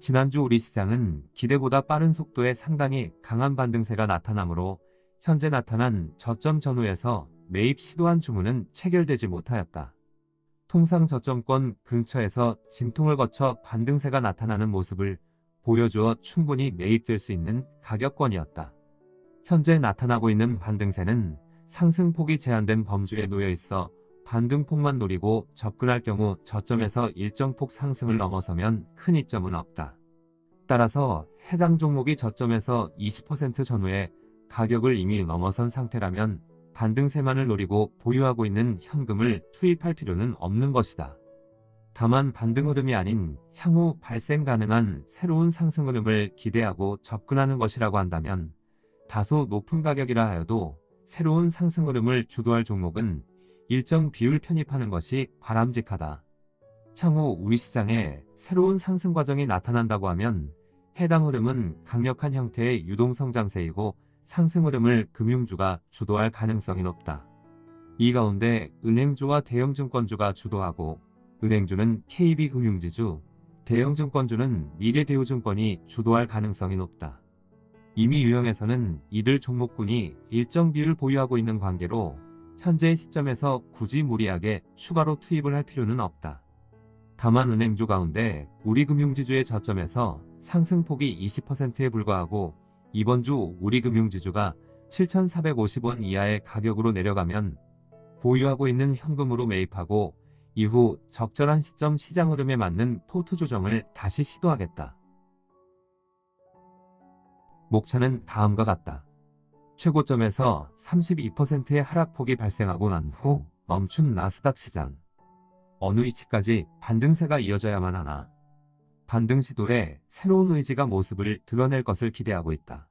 지난주 우리 시장은 기대보다 빠른 속도의 상당히 강한 반등세가 나타나므로 현재 나타난 저점 전후에서 매입 시도한 주문은 체결되지 못하였다. 통상 저점권 근처에서 진통을 거쳐 반등세가 나타나는 모습을 보여주어 충분히 매입될 수 있는 가격권이었다. 현재 나타나고 있는 반등세는 상승폭이 제한된 범주에 놓여 있어 반등폭만 노리고 접근할 경우 저점에서 일정 폭 상승을 넘어서면 큰 이점은 없다. 따라서 해당 종목이 저점에서 20% 전후에 가격을 이미 넘어선 상태라면 반등세만을 노리고 보유하고 있는 현금을 투입할 필요는 없는 것이다. 다만 반등 흐름이 아닌 향후 발생 가능한 새로운 상승 흐름을 기대하고 접근하는 것이라고 한다면 다소 높은 가격이라 하여도 새로운 상승 흐름을 주도할 종목은 일정 비율 편입하는 것이 바람직하다. 향후 우리 시장에 새로운 상승 과정이 나타난다고 하면 해당 흐름은 강력한 형태의 유동성장세이고 상승 흐름을 금융주가 주도할 가능성이 높다. 이 가운데 은행주와 대형증권주가 주도하고 은행주는 KB금융지주, 대형증권주는 미래대우증권이 주도할 가능성이 높다. 이미 유형에서는 이들 종목군이 일정 비율 보유하고 있는 관계로 현재 시점에서 굳이 무리하게 추가로 투입을 할 필요는 없다. 다만 은행주 가운데 우리금융지주의 저점에서 상승폭이 20%에 불과하고 이번 주 우리금융지주가 7,450원 이하의 가격으로 내려가면 보유하고 있는 현금으로 매입하고 이후 적절한 시점 시장 흐름에 맞는 포트 조정을 다시 시도하겠다. 목차는 다음과 같다. 최고점에서 32%의 하락폭이 발생하고 난 후 멈춘 나스닥 시장. 어느 위치까지 반등세가 이어져야만 하나. 반등 시도에 새로운 의지가 모습을 드러낼 것을 기대하고 있다.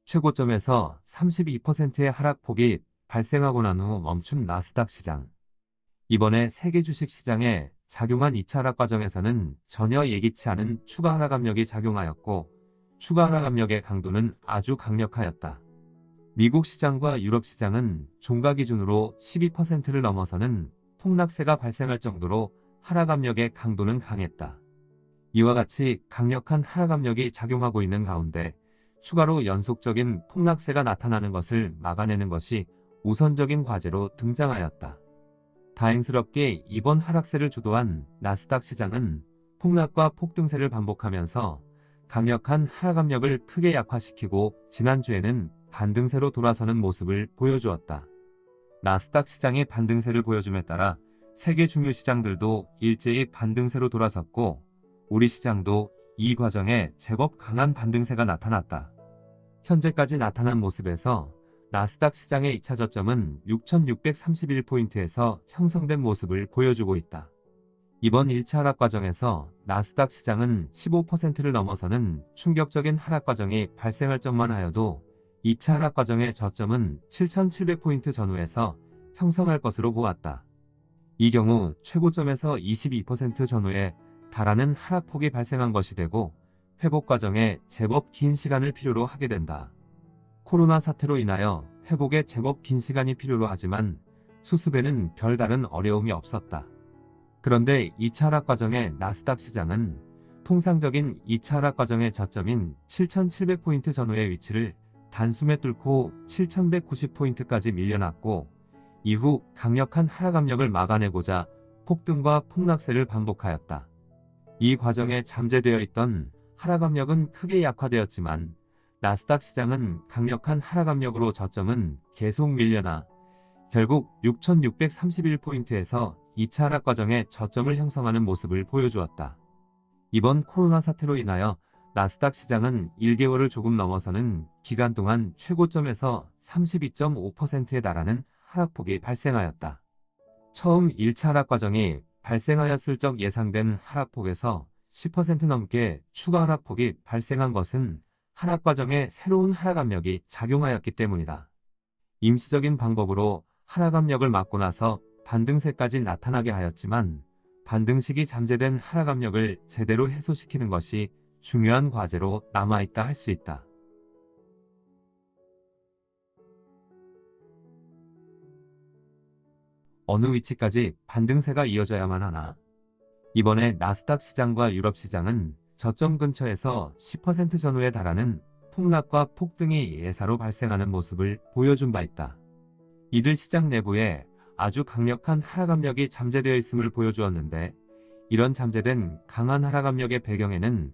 최고점에서 32%의 하락폭이 발생하고 난 후 멈춘 나스닥 시장. 이번에 세계 주식 시장에 작용한 2차 하락 과정에서는 전혀 예기치 않은 추가 하락 압력이 작용하였고 추가 하락 압력의 강도는 아주 강력하였다. 미국 시장과 유럽 시장은 종가 기준으로 12%를 넘어서는 폭락세가 발생할 정도로 하락 압력의 강도는 강했다. 이와 같이 강력한 하락 압력이 작용하고 있는 가운데 추가로 연속적인 폭락세가 나타나는 것을 막아내는 것이 우선적인 과제로 등장하였다. 다행스럽게 이번 하락세를 주도한 나스닥 시장은 폭락과 폭등세를 반복하면서 강력한 하락 압력을 크게 약화시키고 지난주에는 반등세로 돌아서는 모습을 보여주었다. 나스닥 시장이 반등세를 보여줌에 따라 세계 중요 시장들도 일제히 반등세로 돌아섰고 우리 시장도 이 과정에 제법 강한 반등세가 나타났다. 현재까지 나타난 모습에서 나스닥 시장의 2차 저점은 6,631포인트에서 형성된 모습을 보여주고 있다. 이번 1차 하락 과정에서 나스닥 시장은 15%를 넘어서는 충격적인 하락 과정이 발생할 적만 하여도 2차 하락 과정의 저점은 7,700포인트 전후에서 형성할 것으로 보았다. 이 경우 최고점에서 22% 전후에 달하는 하락폭이 발생한 것이 되고 회복 과정에 제법 긴 시간을 필요로 하게 된다. 코로나 사태로 인하여 회복에 제법 긴 시간이 필요로 하지만 수습에는 별다른 어려움이 없었다. 그런데 2차 하락 과정의 나스닥 시장은 통상적인 2차 하락 과정의 저점인 7,700포인트 전후의 위치를 단숨에 뚫고 7,190포인트까지 밀려났고 이후 강력한 하락 압력을 막아내고자 폭등과 폭락세를 반복하였다. 이 과정에 잠재되어 있던 하락 압력은 크게 약화되었지만 나스닥 시장은 강력한 하락 압력으로 저점은 계속 밀려나 결국 6,631포인트에서 2차 하락 과정의 저점을 형성하는 모습을 보여주었다. 이번 코로나 사태로 인하여 나스닥 시장은 1개월을 조금 넘어서는 기간 동안 최고점에서 32.5%에 달하는 하락폭이 발생하였다. 처음 1차 하락 과정이 발생하였을 적 예상된 하락폭에서 10% 넘게 추가 하락폭이 발생한 것은 하락 과정에 새로운 하락 압력이 작용하였기 때문이다. 임시적인 방법으로 하락 압력을 막고 나서 반등세까지 나타나게 하였지만 반등식이 잠재된 하락 압력을 제대로 해소시키는 것이 중요한 과제로 남아있다 할 수 있다. 어느 위치까지 반등세가 이어져야만 하나? 이번에 나스닥 시장과 유럽 시장은 저점 근처에서 10% 전후에 달하는 폭락과 폭등이 예사로 발생하는 모습을 보여준 바 있다. 이들 시장 내부에 아주 강력한 하락 압력이 잠재되어 있음을 보여주었는데, 이런 잠재된 강한 하락 압력의 배경에는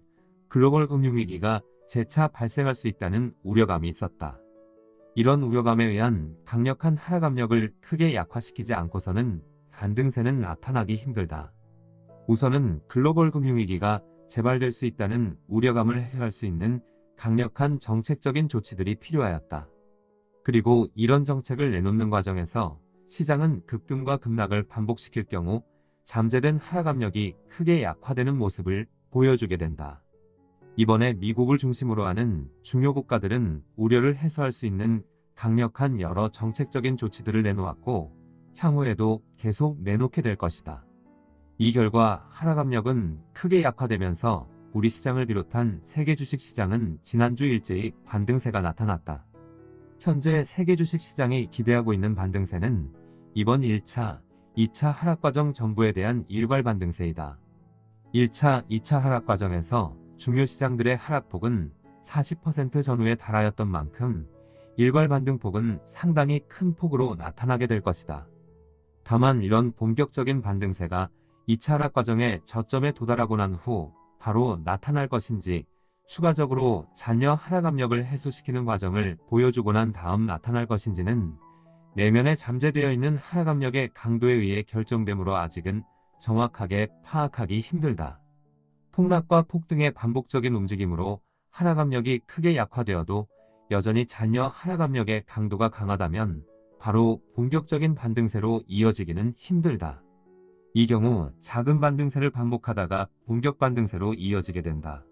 글로벌 금융위기가 재차 발생할 수 있다는 우려감이 있었다. 이런 우려감에 의한 강력한 하락 압력을 크게 약화시키지 않고서는 반등세는 나타나기 힘들다. 우선은 글로벌 금융위기가 재발될 수 있다는 우려감을 해소할 수 있는 강력한 정책적인 조치들이 필요하였다. 그리고 이런 정책을 내놓는 과정에서 시장은 급등과 급락을 반복시킬 경우 잠재된 하락 압력이 크게 약화되는 모습을 보여주게 된다. 이번에 미국을 중심으로 하는 중요 국가들은 우려를 해소할 수 있는 강력한 여러 정책적인 조치들을 내놓았고, 향후에도 계속 내놓게 될 것이다. 이 결과 하락 압력은 크게 약화되면서 우리 시장을 비롯한 세계 주식 시장은 지난주 일제히 반등세가 나타났다. 현재 세계 주식 시장이 기대하고 있는 반등세는 이번 1차, 2차 하락 과정 전부에 대한 일괄 반등세이다. 1차, 2차 하락 과정에서 중요 시장들의 하락폭은 40% 전후에 달하였던 만큼 일괄 반등폭은 상당히 큰 폭으로 나타나게 될 것이다. 다만 이런 본격적인 반등세가 2차 하락 과정의 저점에 도달하고 난 후 바로 나타날 것인지, 추가적으로 잔여 하락 압력을 해소시키는 과정을 보여주고 난 다음 나타날 것인지는 내면에 잠재되어 있는 하락 압력의 강도에 의해 결정되므로 아직은 정확하게 파악하기 힘들다. 폭락과 폭등의 반복적인 움직임으로 하락 압력이 크게 약화되어도 여전히 잔여 하락 압력의 강도가 강하다면 바로 본격적인 반등세로 이어지기는 힘들다. 이 경우 작은 반등세를 반복하다가 본격 반등세로 이어지게 된다.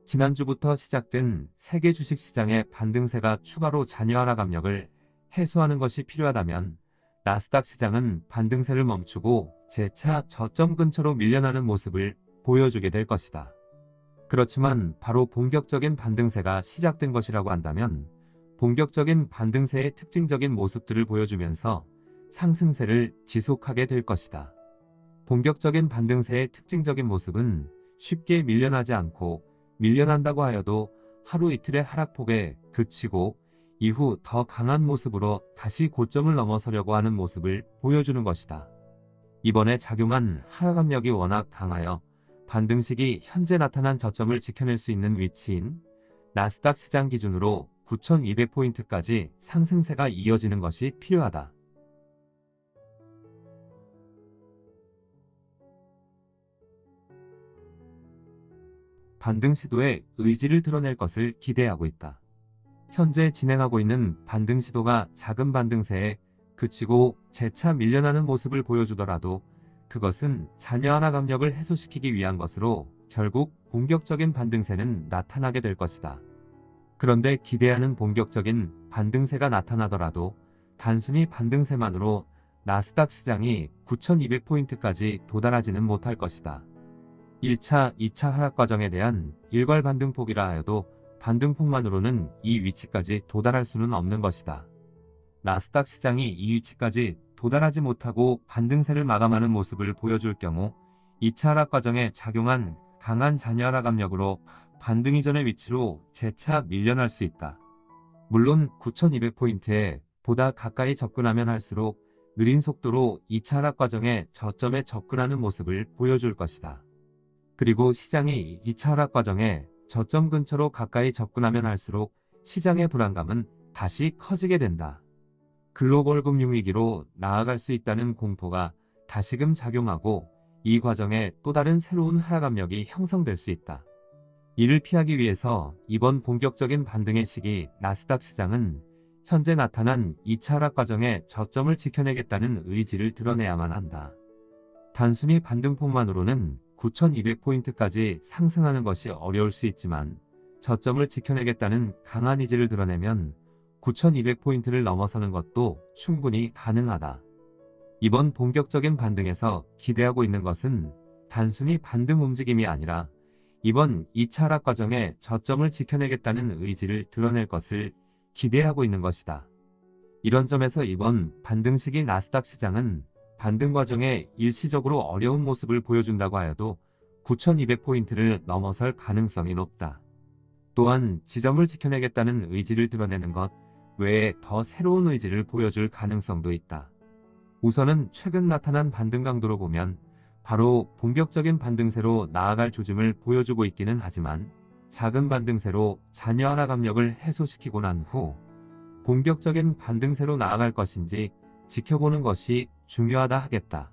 지난주부터 시작된 세계 주식시장의 반등세가 추가로 잔여 하락 압력을 해소하는 것이 필요하다면 나스닥 시장은 반등세를 멈추고 재차 저점 근처로 밀려나는 모습을 보여주게 될 것이다. 그렇지만 바로 본격적인 반등세가 시작된 것이라고 한다면 본격적인 반등세의 특징적인 모습들을 보여주면서 상승세를 지속하게 될 것이다. 본격적인 반등세의 특징적인 모습은 쉽게 밀려나지 않고, 밀려난다고 하여도 하루 이틀의 하락폭에 그치고 이후 더 강한 모습으로 다시 고점을 넘어서려고 하는 모습을 보여주는 것이다. 이번에 작용한 하락 압력이 워낙 강하여 반등식이 현재 나타난 저점을 지켜낼 수 있는 위치인 나스닥 시장 기준으로 9,200포인트까지 상승세가 이어지는 것이 필요하다. 반등 시도에 의지를 드러낼 것을 기대하고 있다. 현재 진행하고 있는 반등 시도가 작은 반등세에 그치고 재차 밀려나는 모습을 보여주더라도 그것은 잔여 하락 압력을 해소시키기 위한 것으로 결국 본격적인 반등세는 나타나게 될 것이다. 그런데 기대하는 본격적인 반등세가 나타나더라도 단순히 반등세만으로 나스닥 시장이 9,200포인트까지 도달하지는 못할 것이다. 1차, 2차 하락 과정에 대한 일괄 반등폭이라 하여도 반등폭만으로는 이 위치까지 도달할 수는 없는 것이다. 나스닥 시장이 이 위치까지 도달하지 못하고 반등세를 마감하는 모습을 보여줄 경우 2차 하락 과정에 작용한 강한 잔여 하락 압력으로 반등 이전의 위치로 재차 밀려날 수 있다. 물론 9,200포인트에 보다 가까이 접근하면 할수록 느린 속도로 2차 하락 과정의 저점에 접근하는 모습을 보여줄 것이다. 그리고 시장이 2차 하락 과정에 저점 근처로 가까이 접근하면 할수록 시장의 불안감은 다시 커지게 된다. 글로벌 금융위기로 나아갈 수 있다는 공포가 다시금 작용하고 이 과정에 또 다른 새로운 하락 압력이 형성될 수 있다. 이를 피하기 위해서 이번 본격적인 반등의 시기 나스닥 시장은 현재 나타난 2차 하락 과정의 저점을 지켜내겠다는 의지를 드러내야만 한다. 단순히 반등폭만으로는 9,200포인트까지 상승하는 것이 어려울 수 있지만 저점을 지켜내겠다는 강한 의지를 드러내면 9,200포인트를 넘어서는 것도 충분히 가능하다. 이번 본격적인 반등에서 기대하고 있는 것은 단순히 반등 움직임이 아니라 이번 2차 하락 과정의 저점을 지켜내겠다는 의지를 드러낼 것을 기대하고 있는 것이다. 이런 점에서 이번 반등 시기 나스닥 시장은 반등 과정에 일시적으로 어려운 모습을 보여준다고 하여도 9,200포인트를 넘어설 가능성이 높다. 또한 지점을 지켜내겠다는 의지를 드러내는 것 외에 더 새로운 의지를 보여줄 가능성도 있다. 우선은 최근 나타난 반등 강도로 보면 바로 본격적인 반등세로 나아갈 조짐을 보여주고 있기는 하지만 작은 반등세로 잔여 하락 압력을 해소시키고 난 후 본격적인 반등세로 나아갈 것인지 지켜보는 것이 중요하다 하겠다.